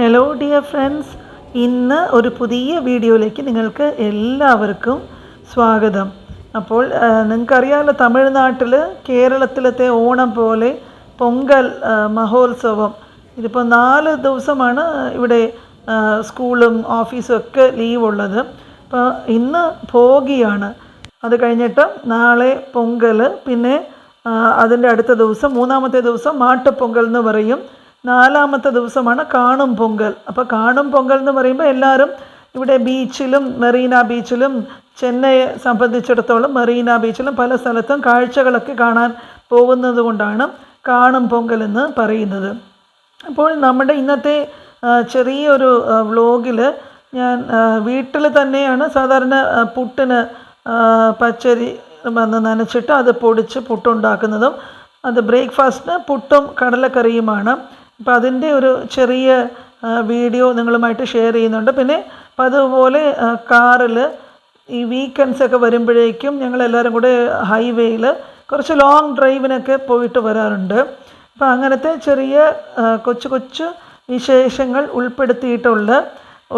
Hello dear friends, ഇന്ന് ഒരു പുതിയ വീഡിയോയിലേക്ക് നിങ്ങൾക്ക് എല്ലാവർക്കും സ്വാഗതം. അപ്പോൾ നിങ്ങൾക്കറിയാമല്ലോ, തമിഴ്നാട്ടിൽ കേരളത്തിലത്തെ ഓണം പോലെ പൊങ്കൽ മഹോത്സവം ഇതിപ്പോൾ 4 ദിവസമാണ് ഇവിടെ സ്കൂളും ഓഫീസും ഒക്കെ ലീവുള്ളത്. അപ്പോൾ ഇന്ന് ഭോഗിയാണ്, അത് കഴിഞ്ഞിട്ട് നാളെ പൊങ്കൽ, പിന്നെ അതിൻ്റെ അടുത്ത ദിവസം 3-ാമത്തെ ദിവസം മാട്ടുപൊങ്കൽ എന്ന് പറയും. 4-ാമത്തെ ദിവസമാണ് കാണും പൊങ്കൽ. അപ്പോൾ കാണും പൊങ്കൽ എന്ന് പറയുമ്പോൾ എല്ലാവരും ഇവിടെ ബീച്ചിലും മെറീന ബീച്ചിലും, ചെന്നൈയെ സംബന്ധിച്ചിടത്തോളം മെറീന ബീച്ചിലും പല സ്ഥലത്തും കാഴ്ചകളൊക്കെ കാണാൻ പോകുന്നത് കൊണ്ടാണ് കാണും പൊങ്കൽ എന്ന് പറയുന്നത്. അപ്പോൾ നമ്മുടെ ഇന്നത്തെ ചെറിയൊരു വ്ലോഗിൽ ഞാൻ വീട്ടിൽ തന്നെയാണ് സാധാരണ പുട്ടിന് പച്ചരി വന്ന് നനച്ചിട്ട് അത് പൊടിച്ച് പുട്ടുണ്ടാക്കുന്നതും, അത് ബ്രേക്ക്ഫാസ്റ്റിന് പുട്ടും കടലക്കറിയുമാണ്. അപ്പോൾ അതിൻ്റെ ഒരു ചെറിയ വീഡിയോ നിങ്ങളുമായിട്ട് ഷെയർ ചെയ്യുന്നുണ്ട്. പിന്നെ അതുപോലെ കാറിൽ ഈ വീക്കെൻഡ്സൊക്കെ വരുമ്പോഴേക്കും ഞങ്ങളെല്ലാവരും കൂടെ ഹൈവേയിൽ കുറച്ച് ലോങ് ഡ്രൈവിനൊക്കെ പോയിട്ട് വരാറുണ്ട്. അപ്പോൾ അങ്ങനത്തെ ചെറിയ കൊച്ചു വിശേഷങ്ങൾ ഉൾപ്പെടുത്തിയിട്ടുള്ള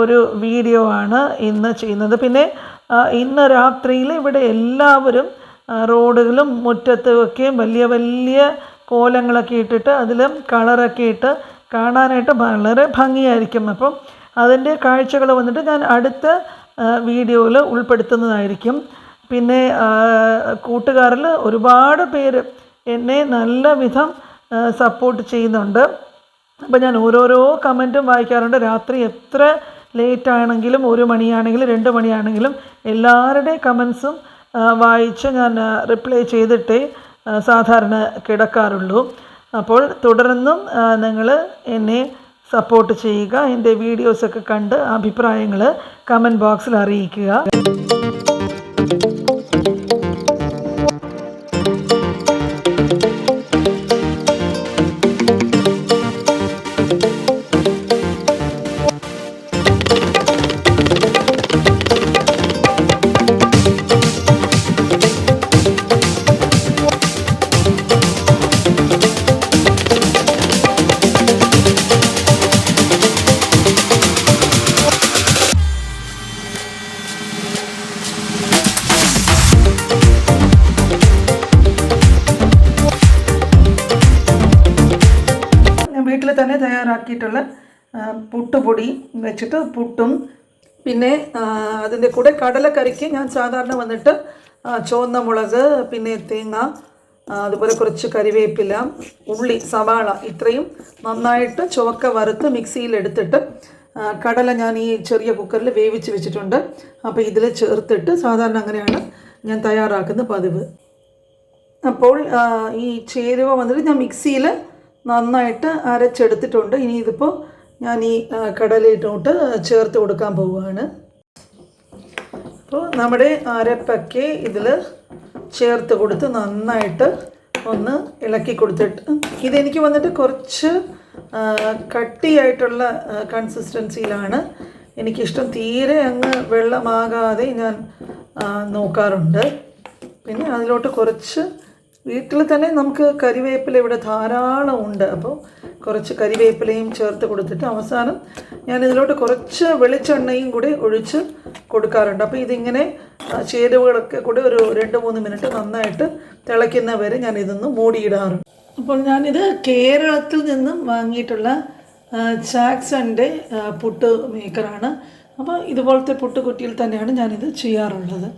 ഒരു വീഡിയോ ആണ് ഇന്ന് ചെയ്യുന്നത്. പിന്നെ ഇന്ന് രാത്രിയിൽ ഇവിടെ എല്ലാവരും റോഡുകളും മുറ്റത്തുമൊക്കെ വലിയ വലിയ കോലങ്ങളൊക്കെ ഇട്ടിട്ട് അതിലും കളറൊക്കെ ഇട്ട് കാണാനായിട്ട് വളരെ ഭംഗിയായിരിക്കും. അപ്പം അതിൻ്റെ കാഴ്ചകൾ വന്നിട്ട് ഞാൻ അടുത്ത വീഡിയോയിൽ ഉൾപ്പെടുത്തുന്നതായിരിക്കും. പിന്നെ കൂട്ടുകാരിൽ ഒരുപാട് പേര് എന്നെ നല്ല വിധം സപ്പോർട്ട് ചെയ്യുന്നുണ്ട്. അപ്പോൾ ഞാൻ ഓരോരോ കമൻറ്റും വായിക്കാറുണ്ട്. രാത്രി എത്ര ലേറ്റാണെങ്കിലും, 1 മണിയാണെങ്കിലും 2 മണിയാണെങ്കിലും എല്ലാവരുടെയും കമൻസും വായിച്ച് ഞാൻ റിപ്ലൈ ചെയ്തിട്ടേ സാധാരണ കിടക്കാറുള്ളൂ. അപ്പോൾ തുടർന്നും നിങ്ങൾ എന്നെ സപ്പോർട്ട് ചെയ്യുക. എൻ്റെ വീഡിയോസൊക്കെ കണ്ട് അഭിപ്രായങ്ങൾ കമൻറ്റ് ബോക്സിൽ അറിയിക്കുക. വീട്ടിൽ തന്നെ തയ്യാറാക്കിയിട്ടുള്ള പുട്ടുപൊടി വെച്ചിട്ട് പുട്ടും, പിന്നെ അതിൻ്റെ കൂടെ കടലക്കറിക്ക് ഞാൻ സാധാരണ വന്നിട്ട് ചുവന്ന മുളക്, പിന്നെ തേങ്ങ, അതുപോലെ കുറച്ച് കരിവേപ്പില, ഉള്ളി, സവാള ഇത്രയും നന്നായിട്ട് ചുവക്ക വറുത്ത് മിക്സിയിലെടുത്തിട്ട് കടല ഞാൻ ഈ ചെറിയ കുക്കറിൽ വേവിച്ച് വെച്ചിട്ടുണ്ട്. അപ്പോൾ ഇതിൽ ചേർത്തിട്ട് സാധാരണ അങ്ങനെയാണ് ഞാൻ തയ്യാറാക്കുന്ന പതിവ്. അപ്പോൾ ഈ ചേരുവ വന്നിട്ട് ഞാൻ മിക്സിയിൽ നന്നായിട്ട് അരച്ചെടുത്തിട്ടുണ്ട്. ഇനി ഇതിപ്പോൾ ഞാൻ ഈ കടലയിട്ടോട്ട് ചേർത്ത് കൊടുക്കാൻ പോവുകയാണ്. അപ്പോൾ നമ്മുടെ അരപ്പൊക്കെ ഇതിൽ ചേർത്ത് കൊടുത്ത് നന്നായിട്ട് ഒന്ന് ഇളക്കി കൊടുത്തിട്ട്, ഇതെനിക്ക് വന്നിട്ട് കുറച്ച് കട്ടിയായിട്ടുള്ള കൺസിസ്റ്റൻസിയിലാണ് എനിക്കിഷ്ടം. തീരെ അങ്ങ് വെള്ളമാകാതെ ഞാൻ നോക്കാറുണ്ട്. പിന്നെ അതിലോട്ട് കുറച്ച് വീട്ടിൽ തന്നെ നമുക്ക് കരിവേപ്പില ഇവിടെ ധാരാളം ഉണ്ട്. അപ്പോൾ കുറച്ച് കരിവേപ്പിലയും ചേർത്ത് കൊടുത്തിട്ട് അവസാനം ഞാനിതിലോട്ട് കുറച്ച് വെളിച്ചെണ്ണയും കൂടി ഒഴിച്ച് കൊടുക്കാറുണ്ട്. അപ്പോൾ ഇതിങ്ങനെ ചേരുവകളൊക്കെ കൂടി ഒരു 2-3 മിനിറ്റ് നന്നായിട്ട് തിളയ്ക്കുന്നവരെ ഞാനിതൊന്ന് മൂടിയിടാറുണ്ട്. അപ്പോൾ ഞാനിത് കേരളത്തിൽ നിന്നും വാങ്ങിയിട്ടുള്ള ചാക്സൻ്റെ പുട്ട് മേക്കറാണ്. അപ്പോൾ ഇതുപോലത്തെ പുട്ടുകുറ്റിയിൽ തന്നെയാണ് ഞാനിത് ചെയ്യാറുള്ളത്.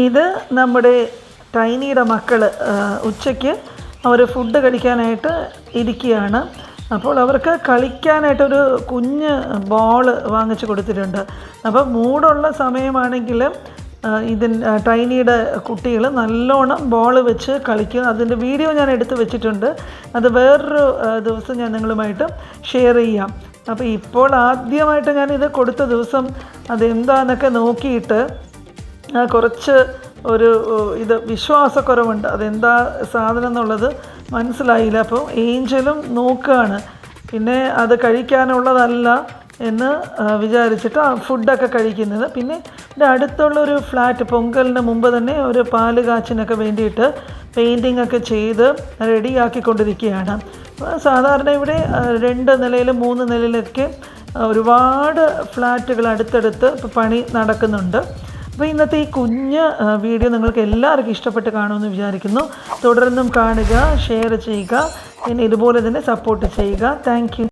ഇത് നമ്മുടെ ടൈനിയുടെ മക്കൾ ഉച്ചയ്ക്ക് അവർ ഫുഡ് കഴിക്കാനായിട്ട് ഇരിക്കുകയാണ്. അപ്പോൾ അവർക്ക് കളിക്കാനായിട്ടൊരു കുഞ്ഞ് ബോൾ വാങ്ങിച്ച് കൊടുത്തിട്ടുണ്ട്. അപ്പോൾ മൂടുള്ള സമയമാണെങ്കിൽ ടൈനിയുടെ കുട്ടികൾ നല്ലോണം ബോൾ വെച്ച് കളിക്കും. അതിൻ്റെ വീഡിയോ ഞാൻ എടുത്ത് വെച്ചിട്ടുണ്ട്. അത് വേറൊരു ദിവസം ഞാൻ നിങ്ങളുമായിട്ട് ഷെയർ ചെയ്യാം. അപ്പോൾ ഇപ്പോൾ ആദ്യമായിട്ട് ഞാനിത് കൊടുത്ത ദിവസം അതെന്താണെന്നൊക്കെ നോക്കിയിട്ട് കുറച്ച് ഒരു ഇത് വിശ്വാസക്കുറവുണ്ട്, അതെന്താ സാധനം എന്നുള്ളത് മനസ്സിലായില്ല. അപ്പോൾ ഏഞ്ചലും നോക്കുകയാണ്, പിന്നെ അത് കഴിക്കാനുള്ളതല്ല എന്ന് വിചാരിച്ചിട്ട് ഫുഡൊക്കെ കഴിക്കുന്നത്. പിന്നെ ഇവിടെ അടുത്തുള്ളൊരു ഫ്ലാറ്റ് പൊങ്കലിന് മുമ്പ് തന്നെ ഒരു പാല് കാച്ചിനൊക്കെ വേണ്ടിയിട്ട് പെയിൻറ്റിംഗ് ഒക്കെ ചെയ്ത് റെഡിയാക്കിക്കൊണ്ടിരിക്കുകയാണ്. സാധാരണ ഇവിടെ 2 നിലയിലും 3 നിലയിലൊക്കെ ഒരുപാട് ഫ്ലാറ്റുകൾ അടുത്തടുത്ത് പണി നടക്കുന്നുണ്ട്. അപ്പോൾ ഇന്നത്തെ ഈ കുഞ്ഞ് വീഡിയോ നിങ്ങൾക്ക് എല്ലാവർക്കും ഇഷ്ടപ്പെട്ട് കാണുമെന്ന് വിചാരിക്കുന്നു. തുടർന്നും കാണുക, ഷെയർ ചെയ്യുക, പിന്നെ ഇതുപോലെ തന്നെ സപ്പോർട്ട് ചെയ്യുക. Thank you.